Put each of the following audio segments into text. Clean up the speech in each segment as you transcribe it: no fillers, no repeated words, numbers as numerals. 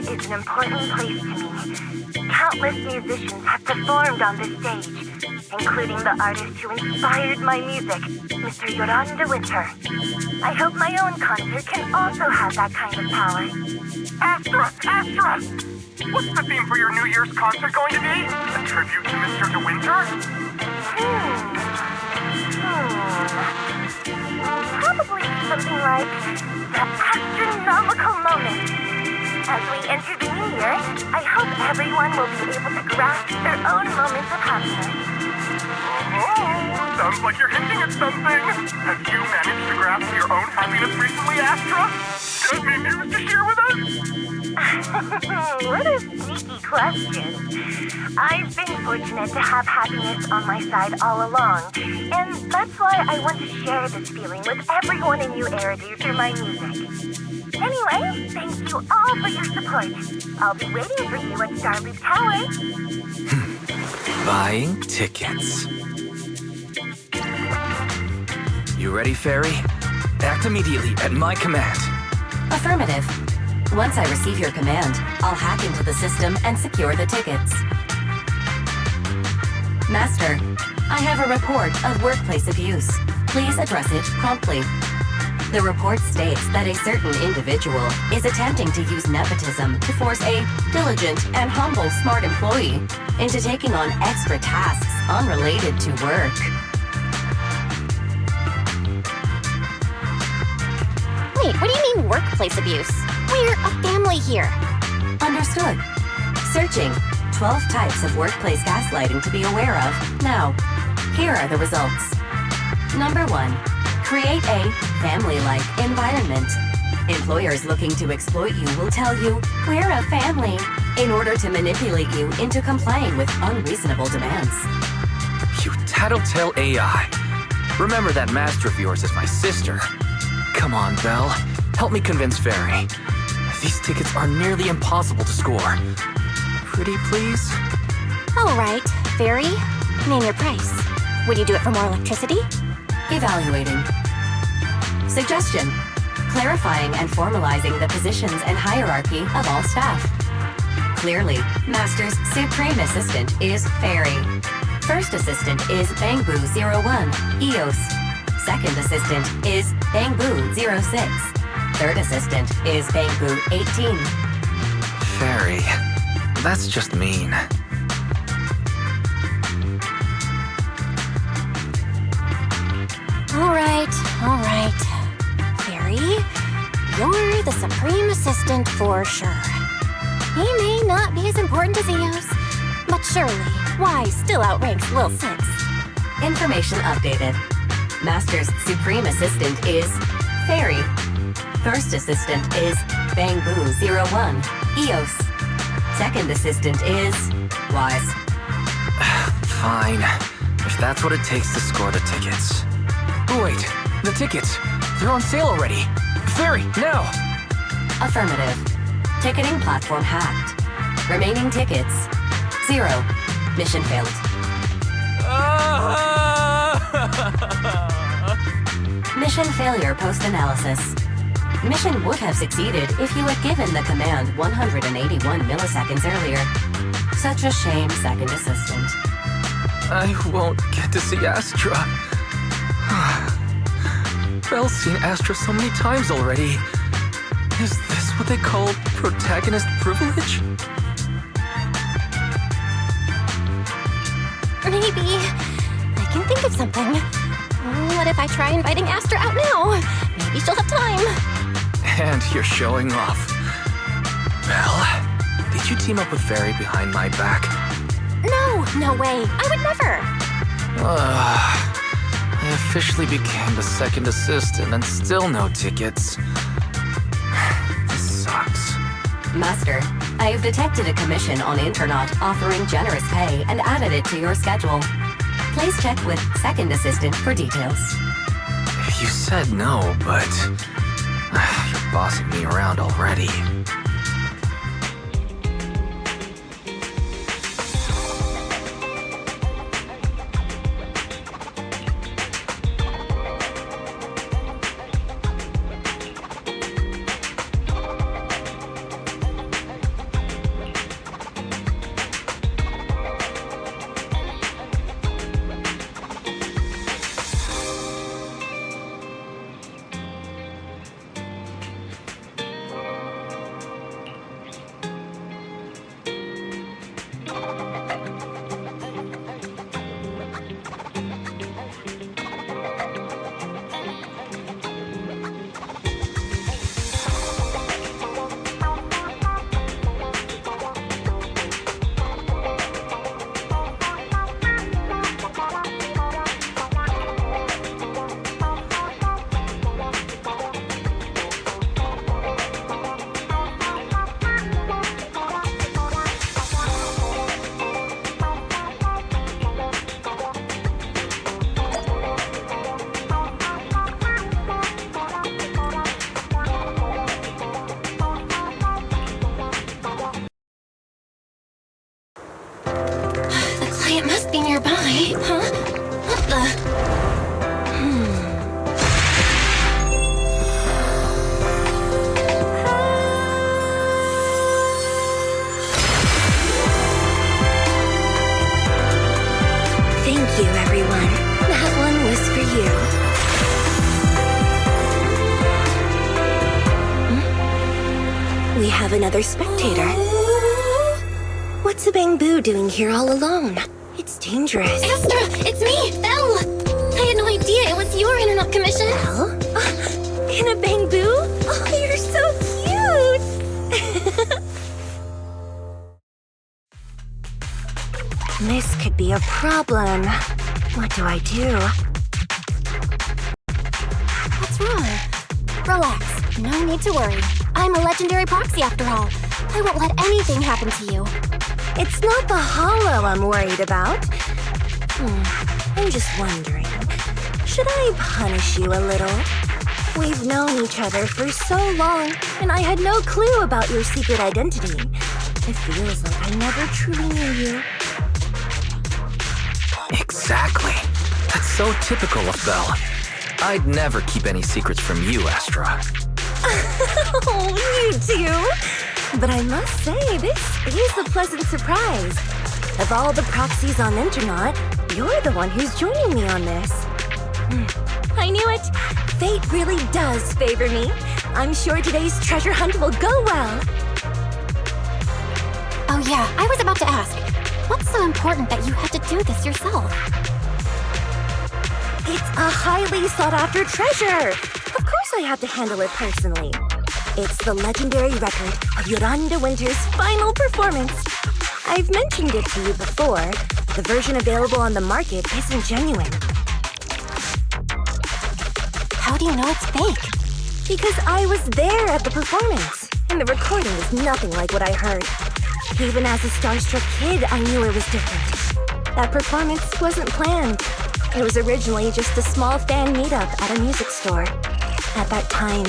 is an important place to me. Countless musicians have performed on this stage, including the artist who inspired my music, Mr. Yoran de Winter. I hope my own concert can also have that kind of power. Astra! Astra! What's the theme for your New Year's concert going to be? A tribute to Mr. De Winter? Probably something like the Asta-Nomical moment. As we enter the new year, I hope everyone will be able to grasp their own moments of happiness. Oh, sounds like you're hinting at something. Have you managed to grasp your own happiness recently, Astra? Got any news to share with us? What a sneaky question. I've been fortunate to have happiness on my side all along, and that's why I want to share this feeling with everyone in New Eridu through my music. Anyway, thank you all for your support. I'll be waiting for you at Starloop Tower. Buying tickets. You ready, Fairy? Act immediately at my command. Affirmative. Once I receive your command, I'll hack into the system and secure the tickets. Master, I have a report of workplace abuse. Please address it promptly. The report states that a certain individual is attempting to use nepotism to force a diligent and humble smart employee into taking on extra tasks unrelated to work. Wait, what do you mean workplace abuse? We're a family here. Understood. Searching 12 types of workplace gaslighting to be aware of. Now, here are the results. Number 1. Create a family-like environment. Employers looking to exploit you will tell you, "We're a family," in order to manipulate you into complying with unreasonable demands. You tattletale AI. Remember that master of yours is my sister. Come on, Belle. Help me convince Fairy. These tickets are nearly impossible to score. Pretty, please? All right, Fairy, name your price. Would you do it for more electricity? Evaluating. Suggestion. Clarifying and formalizing the positions and hierarchy of all staff. Clearly, Master's Supreme Assistant is Fairy. First Assistant is Bangbu01, EOS. Second Assistant is Bangbu06. Third Assistant is Bangbu18. Fairy, that's just mean. All right. Fairy, you're the Supreme Assistant for sure. He may not be as important as Eos, but surely Y still outranks Lil 6. Information updated. Master's Supreme Assistant is Fairy. First Assistant is Bangbu01, EOS. Second Assistant is Wise. Fine, if that's what it takes to score the tickets. Wait, the tickets! They're on sale already! Fairy, now! Affirmative. Ticketing platform hacked. Remaining tickets 0. Mission failed. Mission failure post-analysis. Mission would have succeeded if you had given the command 181 milliseconds earlier. Such a shame, Second Assistant. I won't get to see Astra. Belle's seen Astra so many times already. Is this what they call protagonist privilege? Maybe. I can think of something. What if I try inviting Astra out now? Maybe she'll have time. And you're showing off. Belle, did you team up with Fairy behind my back? No way. I would never. I officially became the second assistant and still no tickets. This sucks. Master, I have detected a commission on Internet offering generous pay and added it to your schedule. Please check with Second Assistant for details. You said no, but you're bossing me around already. have another spectator. What's a Bamboo doing here all alone? It's dangerous. Astra, it's me, Belle! I had no idea it was your internet commission. Belle? In a Bamboo? Oh, you're so cute! This could be a problem. What do I do? What's wrong? Relax. No need to worry. I'm a legendary proxy after all. I won't let anything happen to you. It's not the hollow I'm worried about. I'm just wondering, should I punish you a little? We've known each other for so long, and I had no clue about your secret identity. It feels like I never truly knew you. Exactly. That's so typical of Belle. I'd never keep any secrets from you, Astra. Oh, you too? But I must say, this is a pleasant surprise. Of all the proxies on Internet, you're the one who's joining me on this. I knew it. Fate really does favor me. I'm sure today's treasure hunt will go well. Oh yeah, I was about to ask. What's so important that you had to do this yourself? It's a highly sought-after treasure. Of course I have to handle it personally. It's the legendary record of Yolanda Winter's final performance. I've mentioned it to you before. The version available on the market isn't genuine. How do you know it's fake? Because I was there at the performance, and the recording is nothing like what I heard. Even as a starstruck kid, I knew it was different. That performance wasn't planned. It was originally just a small fan meetup at a music store. At that time,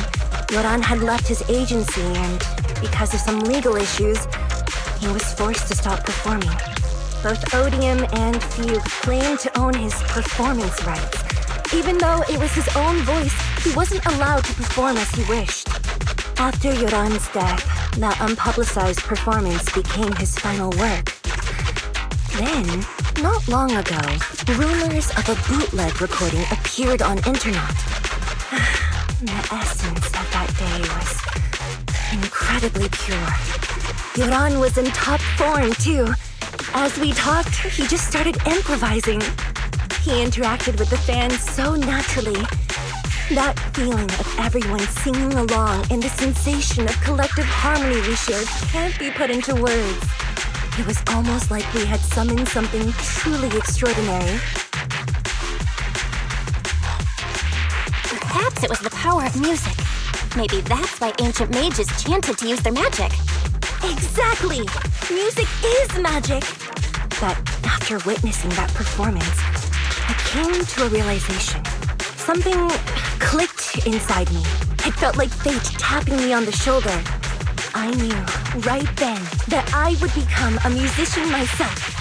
Yoran had left his agency and, because of some legal issues, he was forced to stop performing. Both Odium and Fugue claimed to own his performance rights. Even though it was his own voice, he wasn't allowed to perform as he wished. After Yoran's death, that unpublicized performance became his final work. Then, not long ago, rumors of a bootleg recording appeared on internet. The essence of that day was incredibly pure. Yoran was in top form, too. As we talked, he just started improvising. He interacted with the fans so naturally. That feeling of everyone singing along and the sensation of collective harmony we shared can't be put into words. It was almost like we had summoned something truly extraordinary. Perhaps it was the power of music. Maybe that's why ancient mages chanted to use their magic. Exactly! Music is magic! But after witnessing that performance, I came to a realization. Something clicked inside me. It felt like fate tapping me on the shoulder. I knew right then that I would become a musician myself.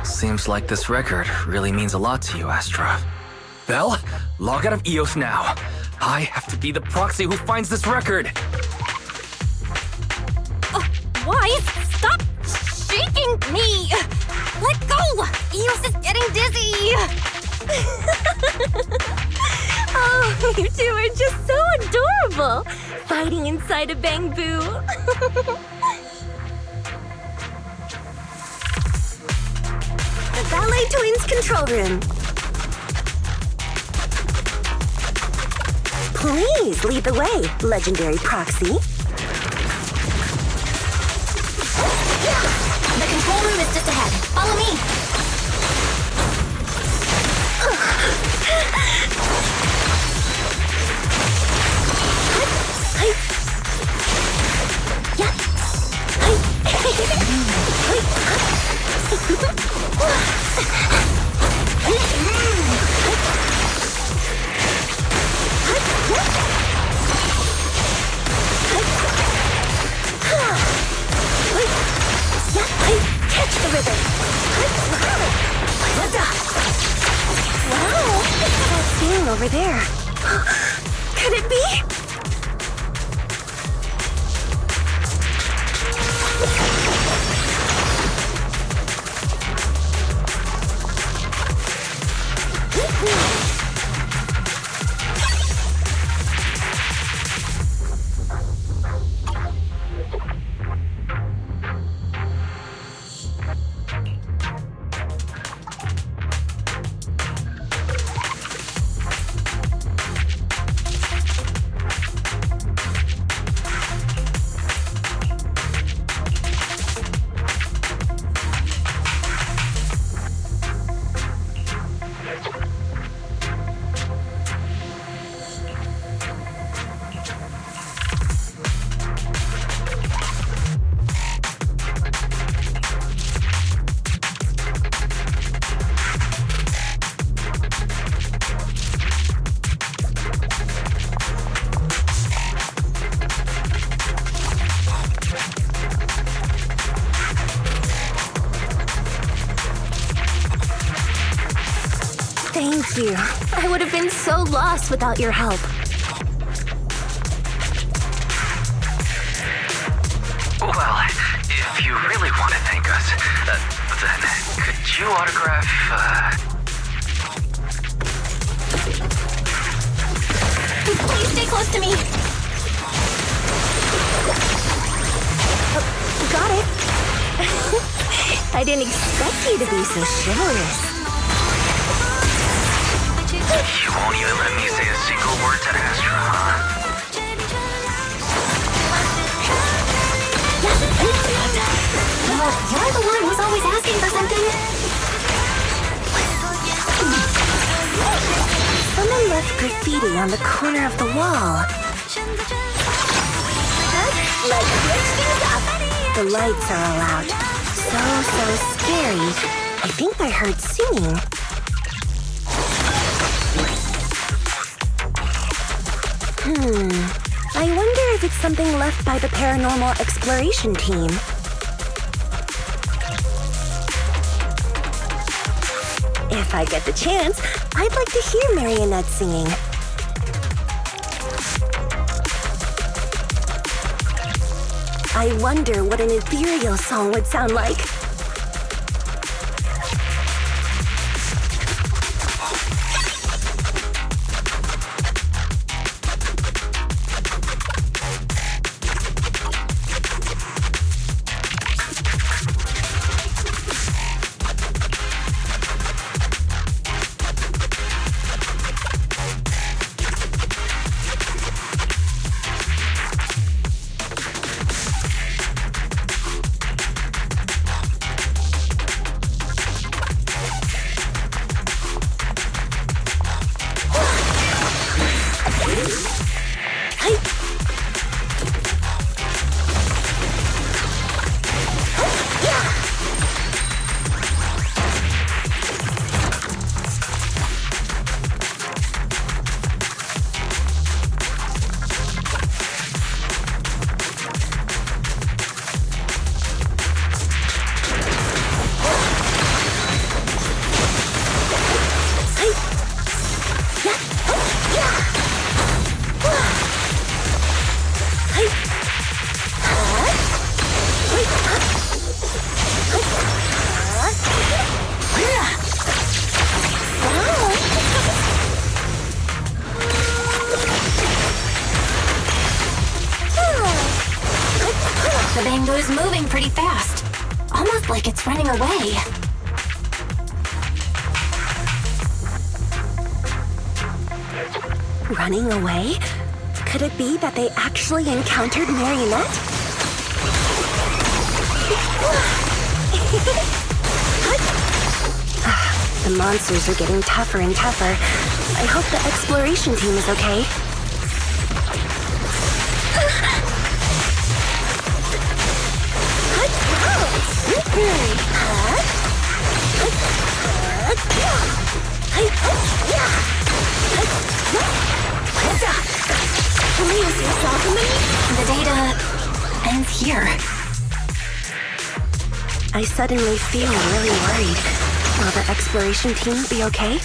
Seems like this record really means a lot to you, Astra. Belle, log out of EOS now. I have to be the proxy who finds this record. Wise, stop shaking me! Let go! Eos is getting dizzy! Oh, you two are just so adorable! Fighting inside a Bamboo. The Ballet Twins control room. Please lead the way, legendary proxy. The control room is just ahead. Follow me! Catch the rhythm. Wow, what's that thing over there? Could it be? Thank you. I would have been so lost without your help. Well, if you really want to thank us, then could you autograph, Please stay close to me. Got it. I didn't expect you to be so chivalrous. You won't even let me say a single word to Astra, huh? Well, you're the one who's always asking for something. Someone left graffiti on the corner of the wall. Let's switch things up. The lights are all out. So scary. I think I heard singing. I wonder if it's something left by the paranormal exploration team. If I get the chance, I'd like to hear Marionette singing. I wonder what an ethereal song would sound like. The bamboo is moving pretty fast. Almost like it's running away. Running away? Could it be that they actually encountered Marionette? The monsters are getting tougher and tougher. I hope the exploration team is okay. The data ends here. I suddenly feel really worried. Will the exploration team be okay?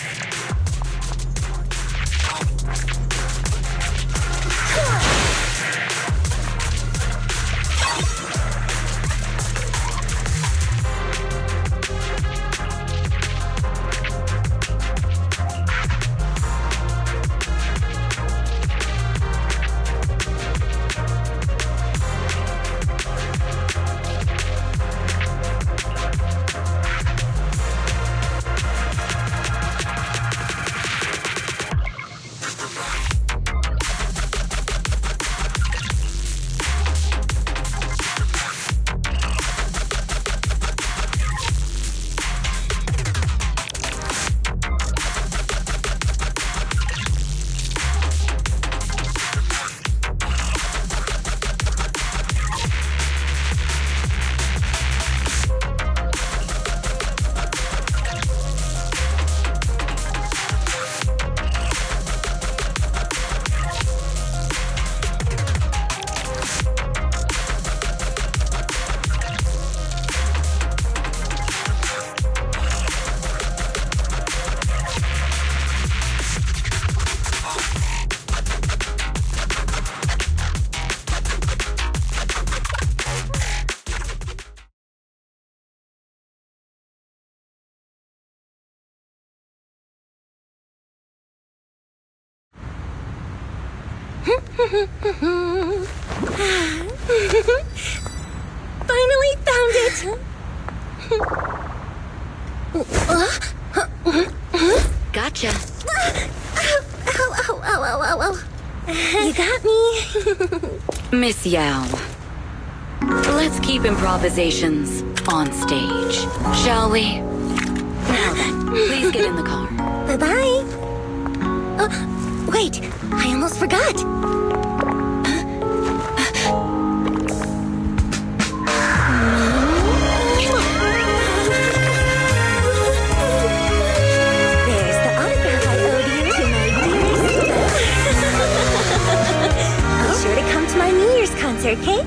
Finally found it! Gotcha. Ow. You got me. Miss Yao, let's keep improvisations on stage, shall we? Now then, please get in the car. Bye-bye. Wait, I almost forgot. There's the autograph I owed you to my dearest. Be sure to come to my New Year's concert, okay?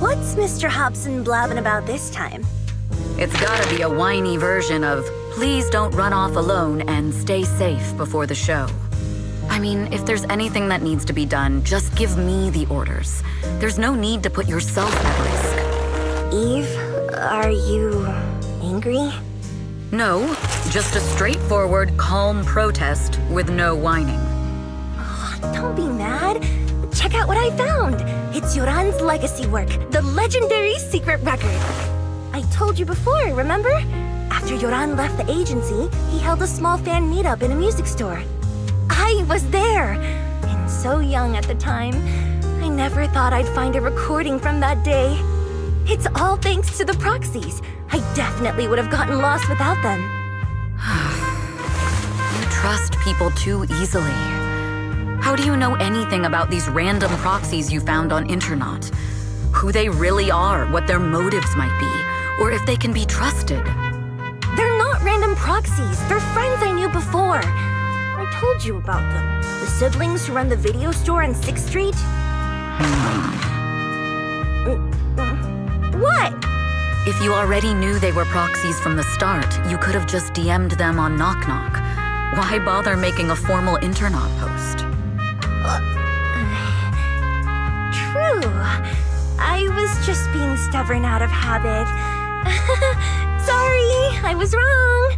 What's Mr. Hobson blabbing about this time? It's gotta be a whiny version of, please don't run off alone and stay safe before the show. I mean, if there's anything that needs to be done, just give me the orders. There's no need to put yourself at risk. Eve, are you angry? No, just a straightforward, calm protest with no whining. Don't be mad. Check out what I found. It's Yoran's legacy work, the legendary secret record. I told you before, remember? After Yoran left the agency, he held a small fan meetup in a music store. I was there, and so young at the time. I never thought I'd find a recording from that day. It's all thanks to the proxies. I definitely would have gotten lost without them. You trust people too easily. How do you know anything about these random proxies you found on Internet? Who they really are, what their motives might be, or if they can be trusted? They're not random proxies. They're friends I knew before. I told you about them. The siblings who run the video store on 6th Street. What? If you already knew they were proxies from the start, you could have just DM'd them on Knock Knock. Why bother making a formal Internet post? True. I was just being stubborn out of habit. Sorry, I was wrong.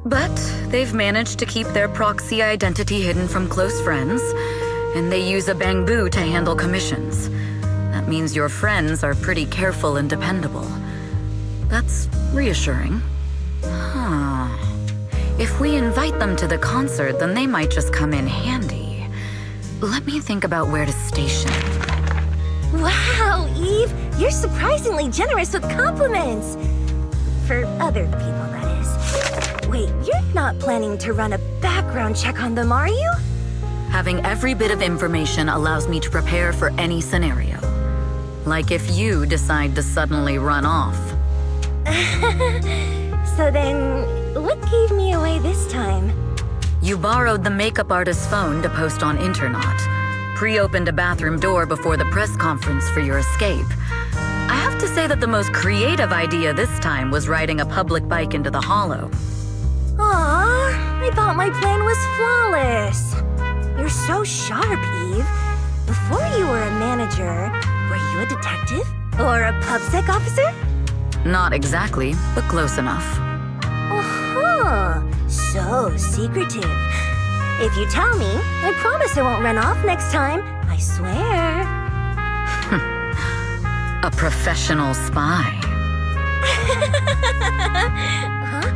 But they've managed to keep their proxy identity hidden from close friends, and they use a bamboo to handle commissions. That means your friends are pretty careful and dependable. That's reassuring. Huh. If we invite them to the concert, then they might just come in handy. Let me think about where to station. Wow, Eve, you're surprisingly generous with compliments. For other people, that is. Wait, you're not planning to run a background check on them, are you? Having every bit of information allows me to prepare for any scenario. Like if you decide to suddenly run off. So then, what gave me away this time? You borrowed the makeup artist's phone to post on Internet, pre-opened a bathroom door before the press conference for your escape. I have to say that the most creative idea this time was riding a public bike into the hollow. Aw, I thought my plan was flawless. You're so sharp, Eve. Before you were a manager, were you a detective? Or a PubSec officer? Not exactly, but close enough. Uh-huh. So secretive. If you tell me, I promise I won't run off next time. I swear. A professional spy. Huh?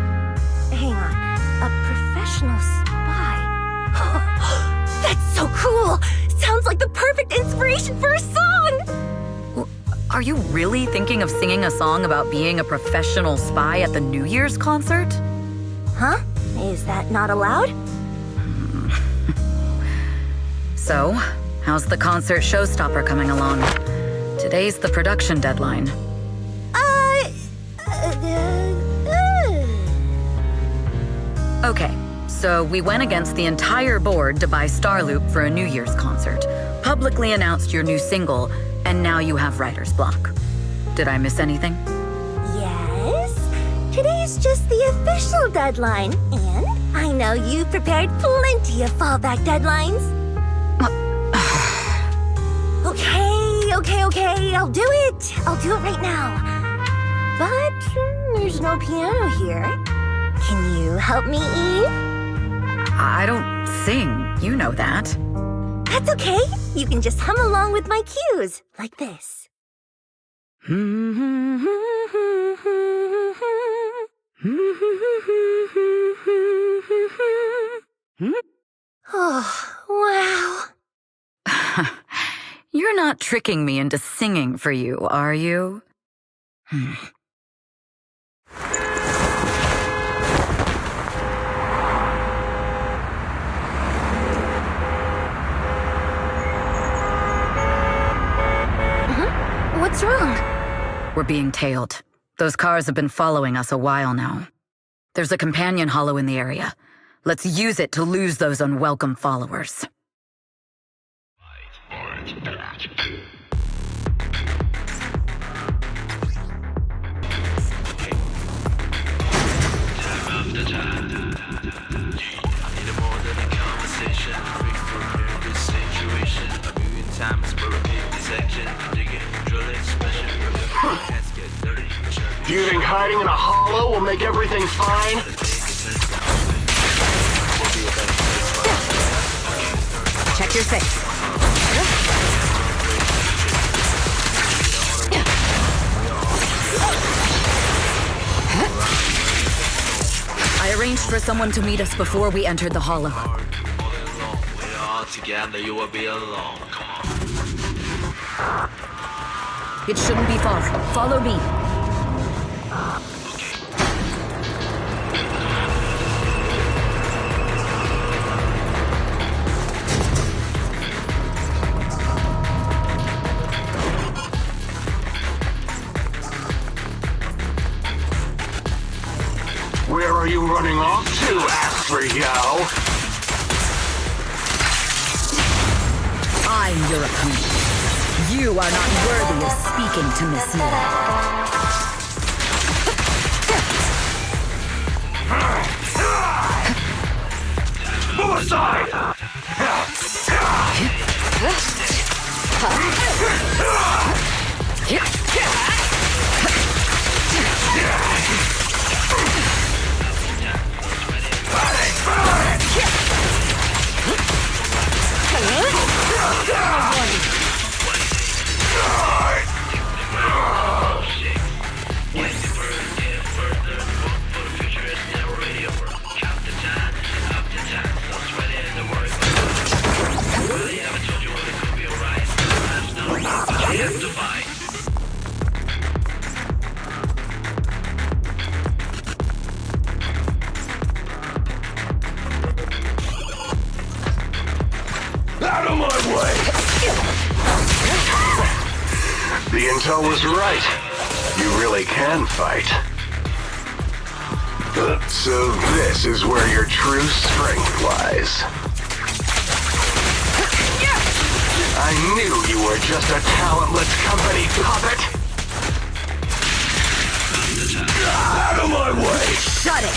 Hang on. A professional spy. That's so cool! Sounds like the perfect inspiration for a song! Are you really thinking of singing a song about being a professional spy at the New Year's concert? Huh? Is that not allowed? So, how's the concert showstopper coming along? Today's the production deadline. Okay, So we went against the entire board to buy Starloop for a New Year's concert, publicly announced your new single, and now you have writer's block. Did I miss anything? Yes? Today's just the official deadline, and I know you prepared plenty of fallback deadlines. Okay, I'll do it. I'll do it right now. But there's no piano here. Can you help me, Eve? I don't sing, you know that. That's okay. You can just hum along with my cues, like this. Oh, wow. You're not tricking me into singing for you, are you? What's wrong? We're being tailed. Those cars have been following us a while now. There's a companion hollow in the area. Let's use it to lose those unwelcome followers. Do you think hiding in a hollow will make everything fine? Check your face. I arranged for someone to meet us before we entered the hollow. It shouldn't be far. Follow me. Where are you running off to, Astro-Yo? I'm your opponent. You are not worthy of speaking to Miss Miller. Move aside! Out of my way! The intel was right. You really can fight. So this is where your true strength lies. I knew you were just a talentless company puppet! Out of my way! Shut it!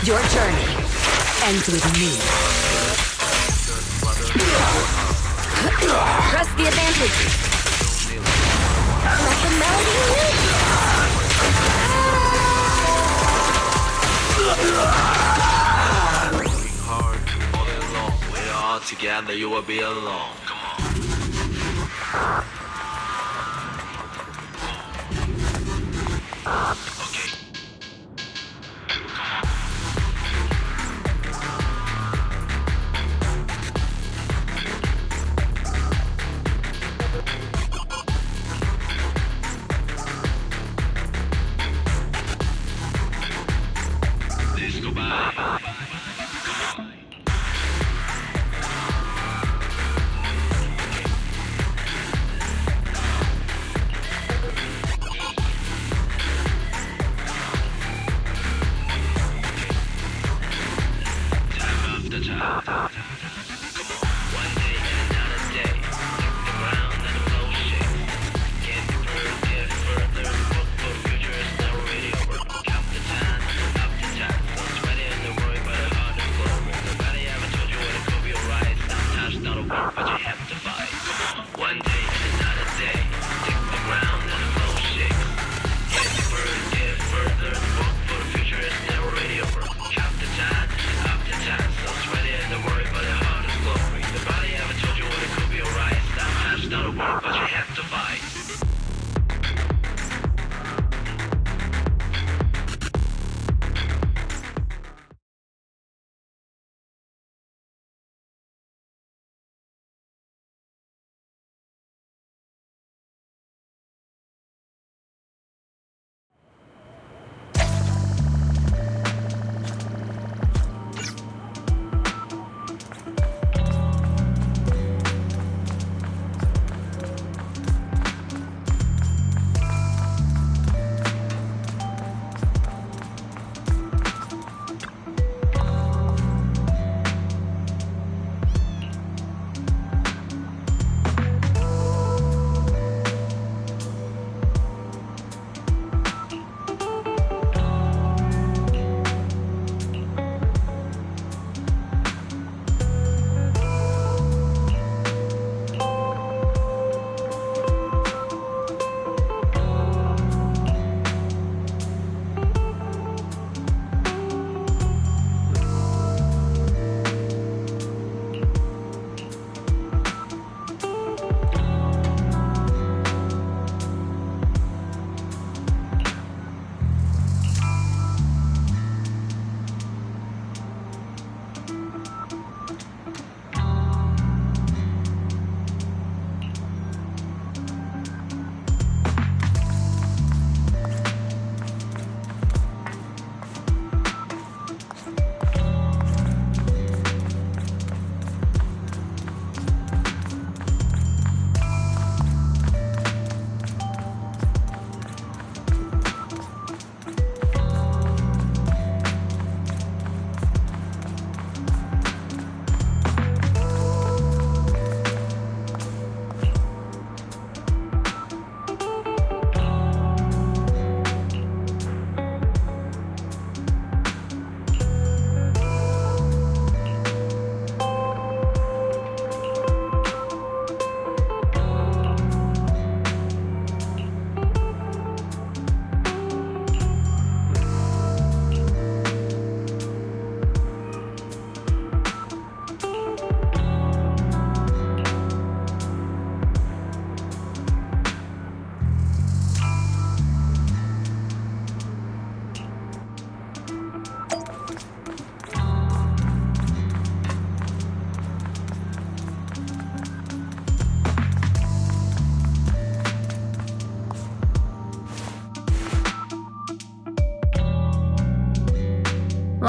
Your journey ends with me. Press the advantage. Let the melody win. Working hard all day long. We're all together, you will be alone. Come on. Okay. Let's go by. Come on.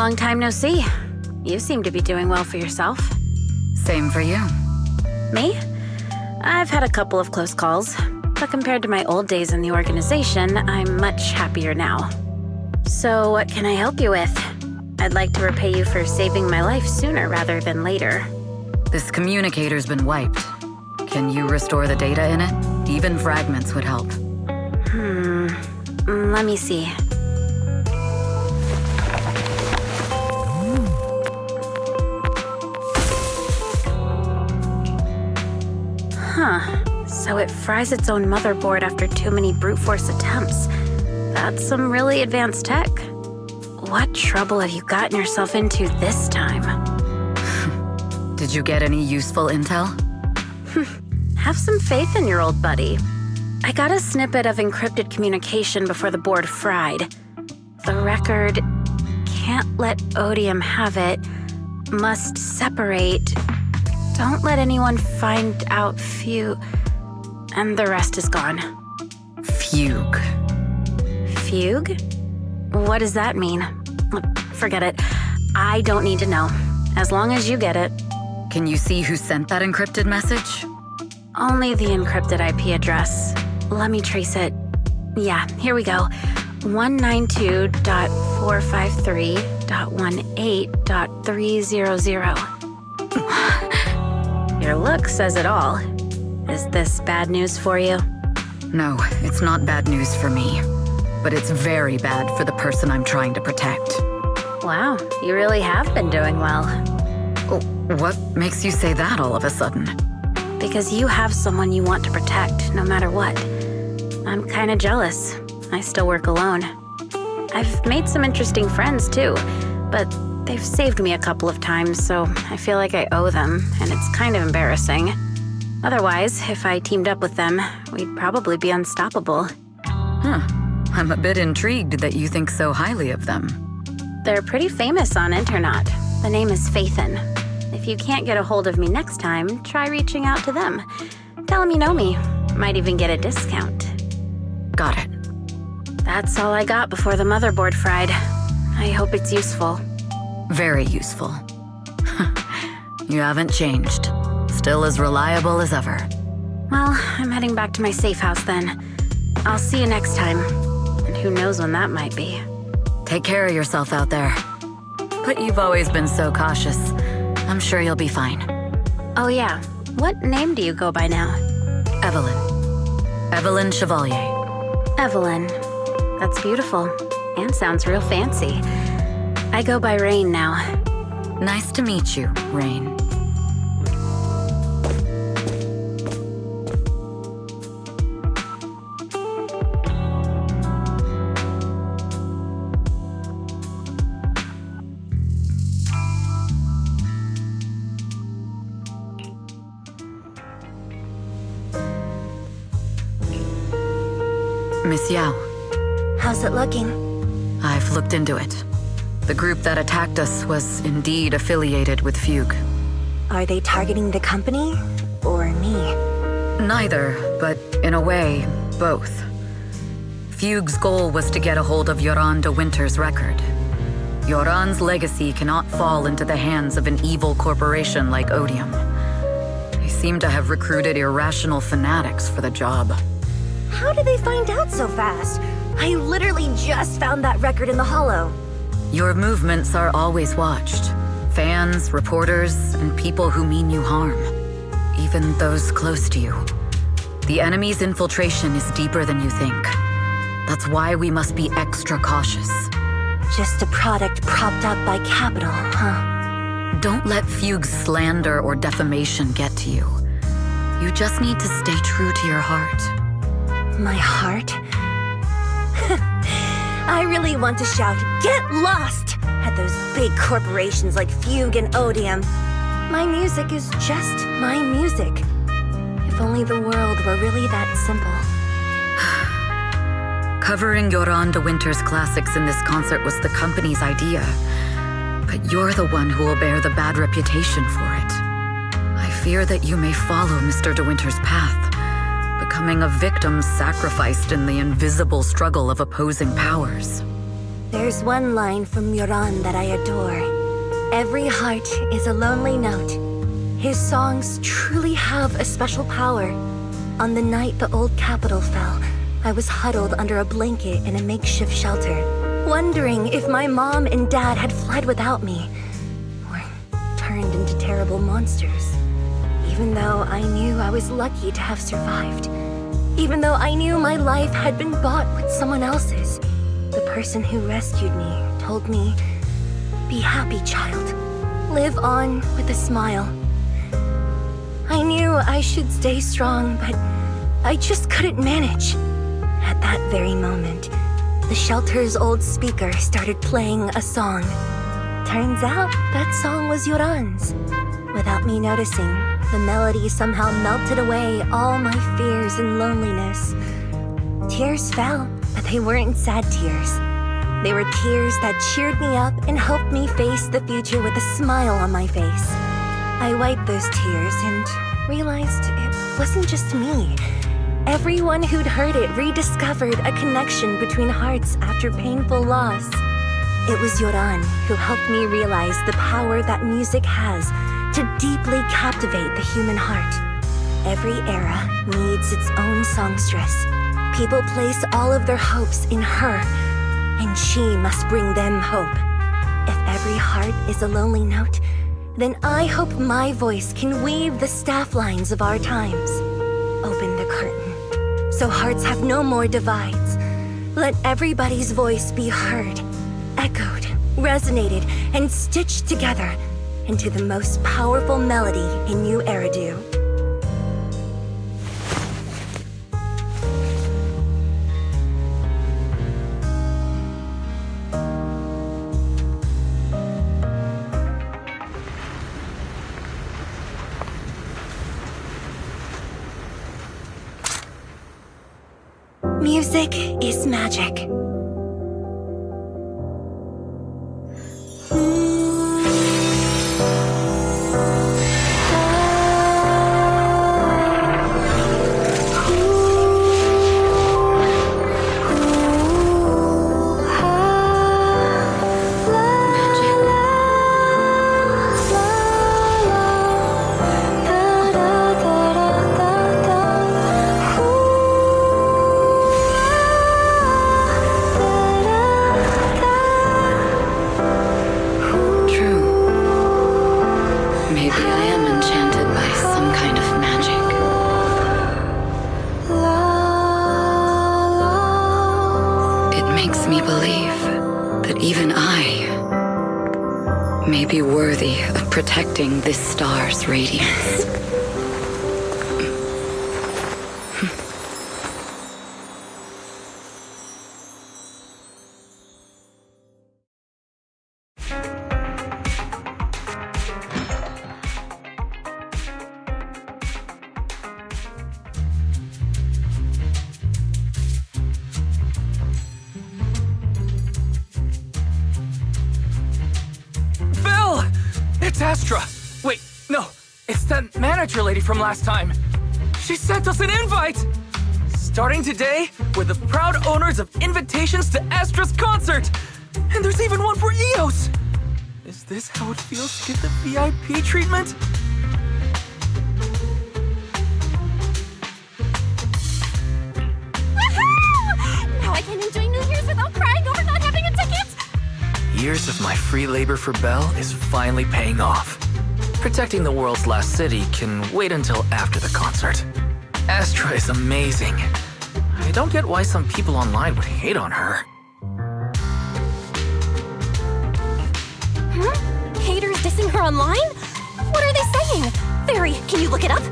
Long time no see. You seem to be doing well for yourself. Same for you. Me? I've had a couple of close calls, but compared to my old days in the organization, I'm much happier now. So what can I help you with? I'd like to repay you for saving my life sooner rather than later. This communicator's been wiped. Can you restore the data in it? Even fragments would help. Let me see. So it fries its own motherboard after too many brute force attempts. That's some really advanced tech. What trouble have you gotten yourself into this time? Did you get any useful intel? Have some faith in your old buddy. I got a snippet of encrypted communication before the board fried. The record, can't let Odium have it, must separate, don't let anyone find out and the rest is gone. Fugue. Fugue? What does that mean? Forget it. I don't need to know. As long as you get it. Can you see who sent that encrypted message? Only the encrypted IP address. Let me trace it. Yeah, here we go. 192.453.18.300. Your look says it all. Is this bad news for you? No, it's not bad news for me. But it's very bad for the person I'm trying to protect. Wow, you really have been doing well. Oh, what makes you say that all of a sudden? Because you have someone you want to protect, no matter what. I'm kinda jealous. I still work alone. I've made some interesting friends, too. But they've saved me a couple of times, so I feel like I owe them, and it's kind of embarrassing. Otherwise, if I teamed up with them, we'd probably be unstoppable. I'm a bit intrigued that you think so highly of them. They're pretty famous on Internet. The name is Phaethon. If you can't get a hold of me next time, try reaching out to them. Tell them you know me. Might even get a discount. Got it. That's all I got before the motherboard fried. I hope it's useful. Very useful. You haven't changed. Still as reliable as ever. Well, I'm heading back to my safe house then. I'll see you next time. And who knows when that might be. Take care of yourself out there. But you've always been so cautious. I'm sure you'll be fine. Oh yeah, what name do you go by now? Evelyn. Evelyn Chevalier. Evelyn. That's beautiful. And sounds real fancy. I go by Rain now. Nice to meet you, Rain. Miss Yao. How's it looking? I've looked into it. The group that attacked us was indeed affiliated with Fugue. Are they targeting the company or me? Neither, but in a way, both. Fugue's goal was to get a hold of Yoran de Winter's record. Yoran's legacy cannot fall into the hands of an evil corporation like Odium. They seem to have recruited irrational fanatics for the job. How did they find out so fast? I literally just found that record in the hollow. Your movements are always watched. Fans, reporters, and people who mean you harm. Even those close to you. The enemy's infiltration is deeper than you think. That's why we must be extra cautious. Just a product propped up by capital, huh? Don't let Fugue's slander or defamation get to you. You just need to stay true to your heart. My heart? I really want to shout, "Get lost!" at those big corporations like Fugue and Odium. My music is just my music. If only the world were really that simple. Covering Yoran de Winter's classics in this concert was the company's idea. But you're the one who will bear the bad reputation for it. I fear that you may follow Mr. de Winter's path, becoming a victim sacrificed in the invisible struggle of opposing powers. There's one line from Yoran that I adore. Every heart is a lonely note. His songs truly have a special power. On the night the old capital fell, I was huddled under a blanket in a makeshift shelter, wondering if my mom and dad had fled without me, or turned into terrible monsters. Even though I knew I was lucky to have survived. Even though I knew my life had been bought with someone else's. The person who rescued me told me, "Be happy, child. Live on with a smile." I knew I should stay strong, but I just couldn't manage. At that very moment, the shelter's old speaker started playing a song. Turns out that song was Yoran's. Without me noticing, the melody somehow melted away all my fears and loneliness. Tears fell, but they weren't sad tears. They were tears that cheered me up and helped me face the future with a smile on my face. I wiped those tears and realized it wasn't just me. Everyone who'd heard it rediscovered a connection between hearts after painful loss. It was Yoran who helped me realize the power that music has to deeply captivate the human heart. Every era needs its own songstress. People place all of their hopes in her, and she must bring them hope. If every heart is a lonely note, then I hope my voice can weave the staff lines of our times. Open the curtain, so hearts have no more divides. Let everybody's voice be heard, echoed, resonated, and stitched together into the most powerful melody in New Eridu. Music is magic. Protecting this star's radiance. It's Astra! Wait, no, it's that manager lady from last time. She sent us an invite! Starting today, we're the proud owners of invitations to Astra's concert! And there's even one for EOS! Is this how it feels to get the VIP treatment? Woohoo! Now I can enjoy New Year's without crying over not having a ticket! Years of my free labor for Belle is finally paying off. Protecting the world's last city can wait until after the concert. Astra is amazing. I don't get why some people online would hate on her. Haters dissing her online? What are they saying? Fairy, can you look it up?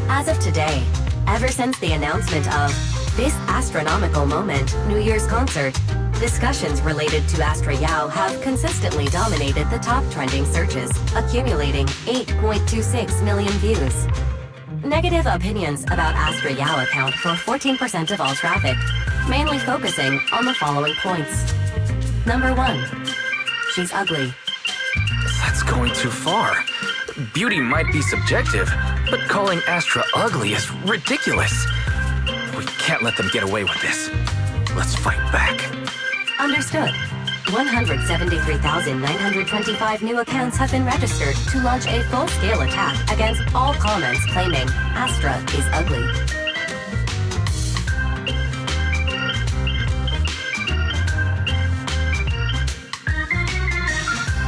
As of today, ever since the announcement of this Asta-Nomical moment New Year's concert, discussions related to Astra Yao have consistently dominated the top trending searches, accumulating 8.26 million views. Negative opinions about Astra Yao account for 14% of all traffic, mainly focusing on the following points. Number 1, she's ugly. That's going too far. Beauty might be subjective, but calling Astra ugly is ridiculous. We can't let them get away with this. Let's fight back. Understood. 173,925 new accounts have been registered to launch a full-scale attack against all comments claiming Astra is ugly.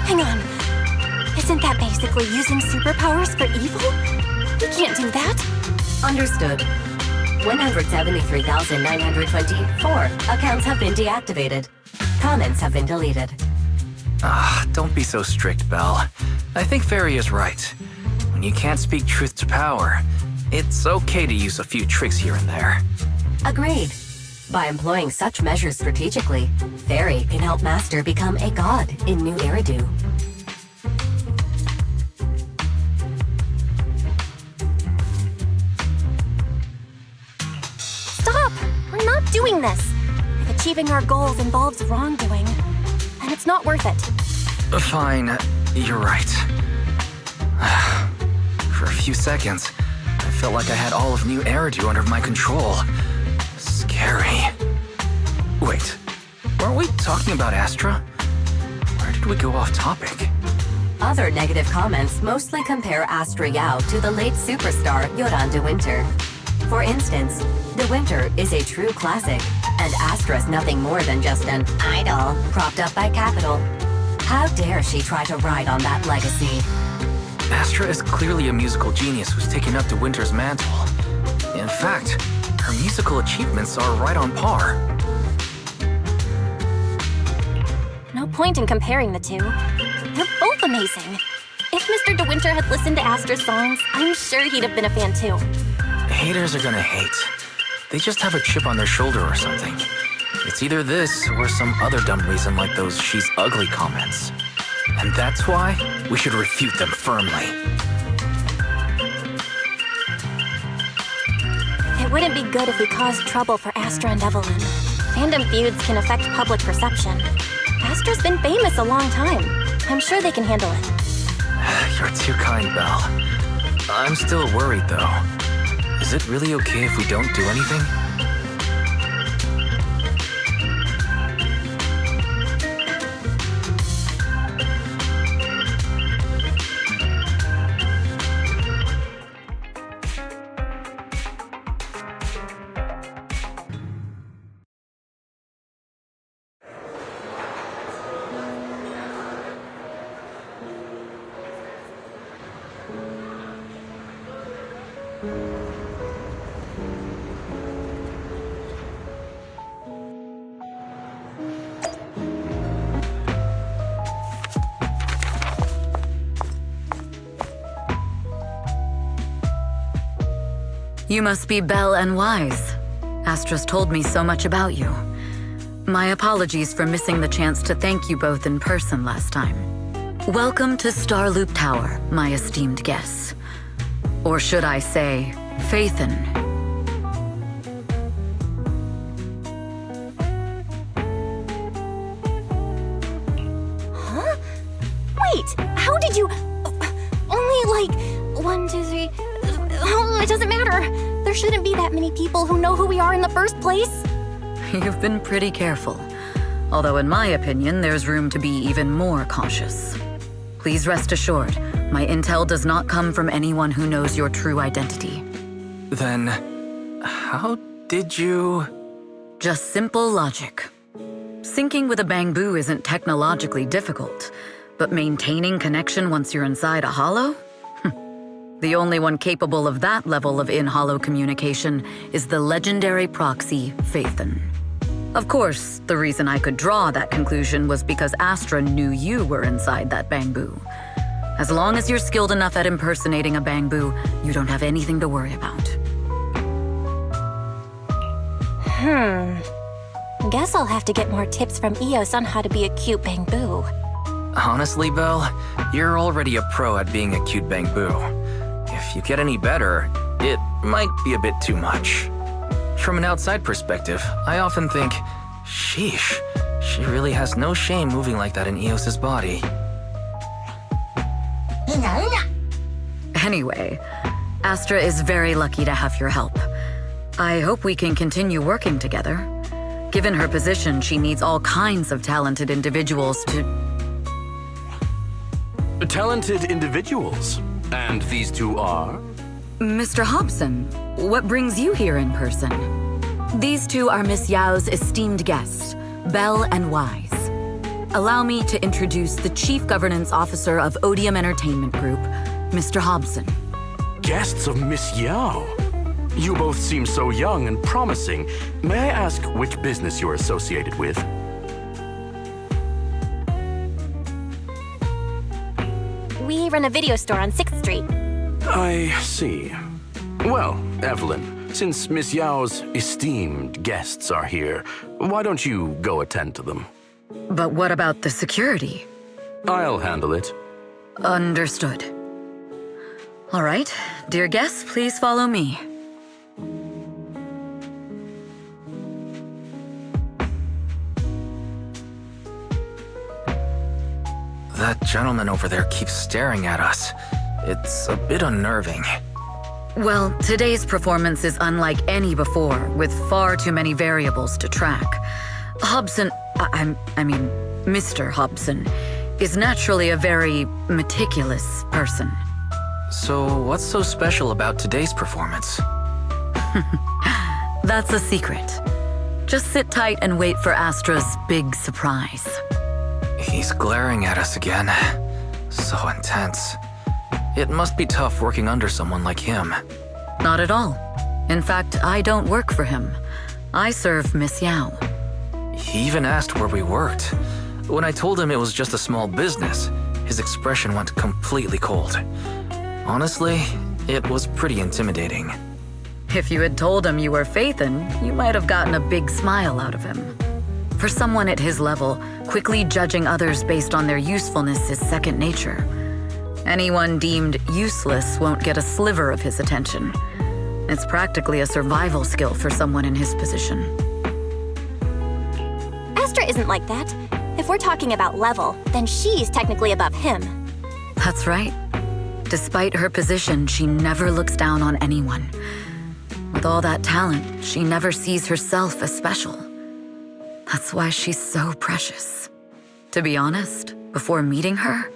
Hang on. Isn't that basically using superpowers for evil? We can't do that. Understood. 173,924 accounts have been deactivated. Comments have been deleted. Don't be so strict, Belle. I think Fairy is right. When you can't speak truth to power, it's okay to use a few tricks here and there. Agreed. By employing such measures strategically, Fairy can help Master become a god in New Eridu. Stop! We're not doing this. If achieving our goals involves wrongdoing, then it's not worth it. Fine, you're right. For a few seconds, I felt like I had all of New Eridu under my control. Scary. Wait, weren't we talking about Astra? Where did we go off topic? Other negative comments mostly compare Astra Yao to the late superstar Yoran de Winter. For instance, De Winter is a true classic, and Astra's nothing more than just an idol propped up by capital. How dare she try to ride on that legacy? Astra is clearly a musical genius who's taken up De Winter's mantle. In fact, her musical achievements are right on par. No point in comparing the two. They're both amazing. If Mr. De Winter had listened to Astra's songs, I'm sure he'd have been a fan too. Haters are gonna hate. They just have a chip on their shoulder or something. It's either this or some other dumb reason like those "she's ugly" comments. And that's why we should refute them firmly. It wouldn't be good if we caused trouble for Astra and Evelyn. Fandom feuds can affect public perception. Astra's been famous a long time. I'm sure they can handle it. You're too kind, Belle. I'm still worried, though. Is it really okay if we don't do anything? You must be Belle and Wise. Astra's told me so much about you. My apologies for missing the chance to thank you both in person last time. Welcome to Starloop Tower, my esteemed guests. Or should I say, Faithin. Huh? Wait, how did you... Only like 1, 2, 3... Oh, it doesn't matter. There shouldn't be that many people who know who we are in the first place. You've been pretty careful. Although in my opinion, there's room to be even more cautious. Please rest assured, my intel does not come from anyone who knows your true identity. Then, how did you... Just simple logic. Syncing with a bamboo isn't technologically difficult, but maintaining connection once you're inside a hollow? The only one capable of that level of in-hollow communication is the legendary proxy, Faithin. Of course, the reason I could draw that conclusion was because Astra knew you were inside that bamboo. As long as you're skilled enough at impersonating a bamboo, you don't have anything to worry about. Guess I'll have to get more tips from Eos on how to be a cute bamboo. Honestly, Belle, you're already a pro at being a cute bamboo. If you get any better, it might be a bit too much. From an outside perspective, I often think, sheesh, she really has no shame moving like that in Eos's body. Anyway, Astra is very lucky to have your help. I hope we can continue working together. Given her position, she needs all kinds of talented individuals to... Talented individuals? And these two are? Mr. Hobson, what brings you here in person? These two are Miss Yao's esteemed guests, Belle and Wise. Allow me to introduce the Chief Governance Officer of Odium Entertainment Group, Mr. Hobson. Guests of Miss Yao? You both seem so young and promising. May I ask which business you're associated with? We run a video store on 6th Street. I see. Well, Evelyn, since Miss Yao's esteemed guests are here, why don't you go attend to them? But what about the security? I'll handle it. Understood. All right, dear guests, please follow me. That gentleman over there keeps staring at us. It's a bit unnerving. Well, today's performance is unlike any before, with far too many variables to track. Hobson, I mean, Mr. Hobson, is naturally a very meticulous person. So what's so special about today's performance? That's a secret. Just sit tight and wait for Astra's big surprise. He's glaring at us again. So intense. It must be tough working under someone like him. Not at all. In fact, I don't work for him. I serve Miss Yao. He even asked where we worked. When I told him it was just a small business, his expression went completely cold. Honestly, it was pretty intimidating. If you had told him you were Phaethon, you might have gotten a big smile out of him. For someone at his level, quickly judging others based on their usefulness is second nature. Anyone deemed useless won't get a sliver of his attention. It's practically a survival skill for someone in his position. Astra isn't like that. If we're talking about level, then she's technically above him. That's right. Despite her position, she never looks down on anyone. With all that talent, she never sees herself as special. That's why she's so precious. To be honest, before meeting her,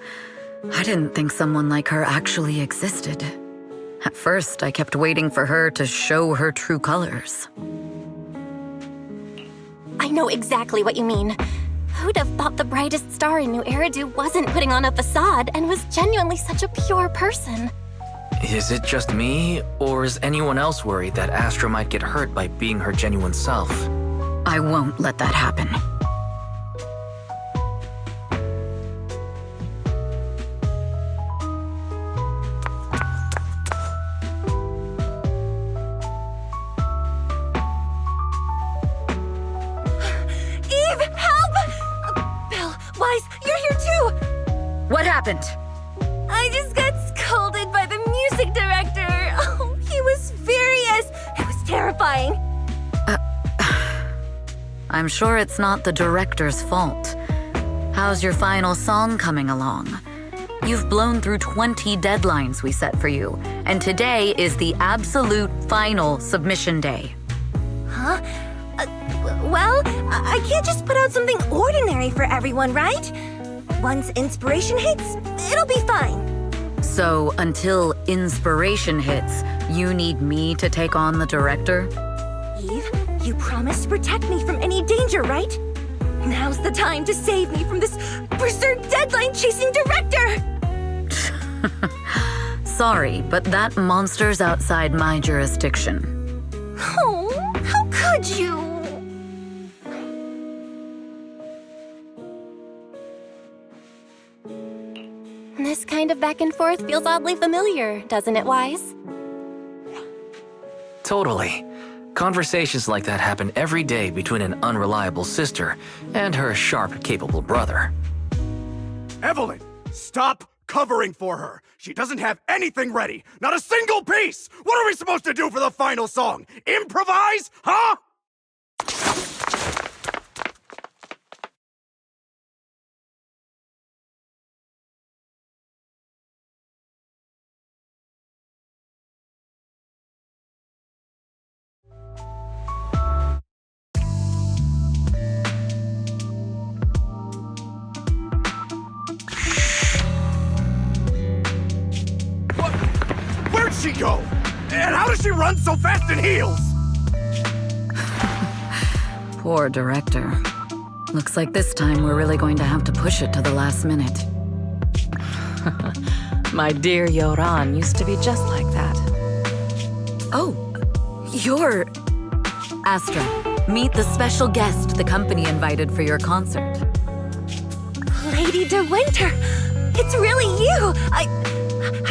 I didn't think someone like her actually existed. At first, I kept waiting for her to show her true colors. I know exactly what you mean. Who'd have thought the brightest star in New Eridu wasn't putting on a facade and was genuinely such a pure person? Is it just me, or is anyone else worried that Astra might get hurt by being her genuine self? I won't let that happen. Eve, help! Belle, Wise, you're here too! What happened? I just got scolded by the music director. Oh, he was furious. It was terrifying. I'm sure it's not the director's fault. How's your final song coming along? You've blown through 20 deadlines we set for you, and today is the absolute final submission day. Huh? Well, I can't just put out something ordinary for everyone, right? Once inspiration hits, it'll be fine. So until inspiration hits, you need me to take on the director? Eve, you promised to protect me from any danger, right? Now's the time to save me from this berserk deadline-chasing director! Sorry, but that monster's outside my jurisdiction. Oh, how could you? This kind of back and forth feels oddly familiar, doesn't it, Wise? Totally. Conversations like that happen every day between an unreliable sister and her sharp, capable brother. Evelyn, stop covering for her. She doesn't have anything ready. Not a single piece. What are we supposed to do for the final song? Improvise? Huh? she go? And how does she run so fast in heels? Poor director. Looks like this time we're really going to have to push it to the last minute. My dear Yoran used to be just like that. Oh, you're... Astra, meet the special guest the company invited for your concert. Lady De Winter! It's really you! I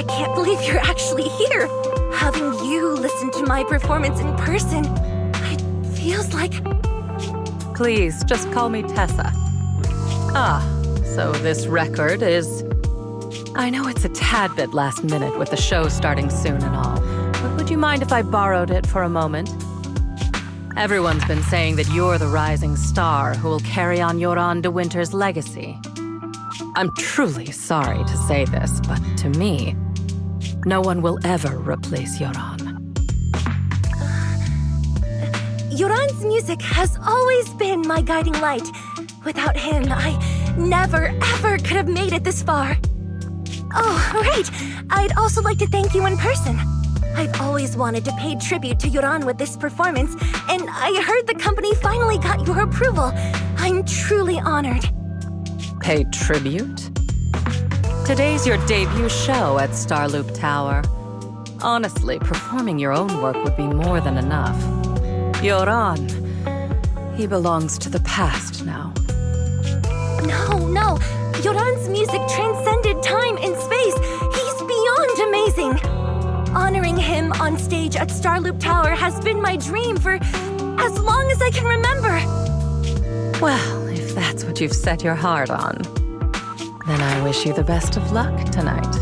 can't believe you're actually here! Having you listen to my performance in person, it feels like... Please, just call me Tessa. Ah, so this record is... I know it's a tad bit last minute with the show starting soon and all, but would you mind if I borrowed it for a moment? Everyone's been saying that you're the rising star who will carry on Yoran De Winter's legacy. I'm truly sorry to say this, but to me, no one will ever replace Yoran. Yoran's music has always been my guiding light. Without him, I never, ever could have made it this far. Oh, right! I'd also like to thank you in person. I've always wanted to pay tribute to Yoran with this performance, and I heard the company finally got your approval. I'm truly honored. Pay tribute? Today's your debut show at Starloop Tower. Honestly, performing your own work would be more than enough. Yoran, he belongs to the past now. No. Yoran's music transcended time and space. He's beyond amazing. Honoring him on stage at Starloop Tower has been my dream for as long as I can remember. Well, if that's what you've set your heart on, then I wish you the best of luck tonight.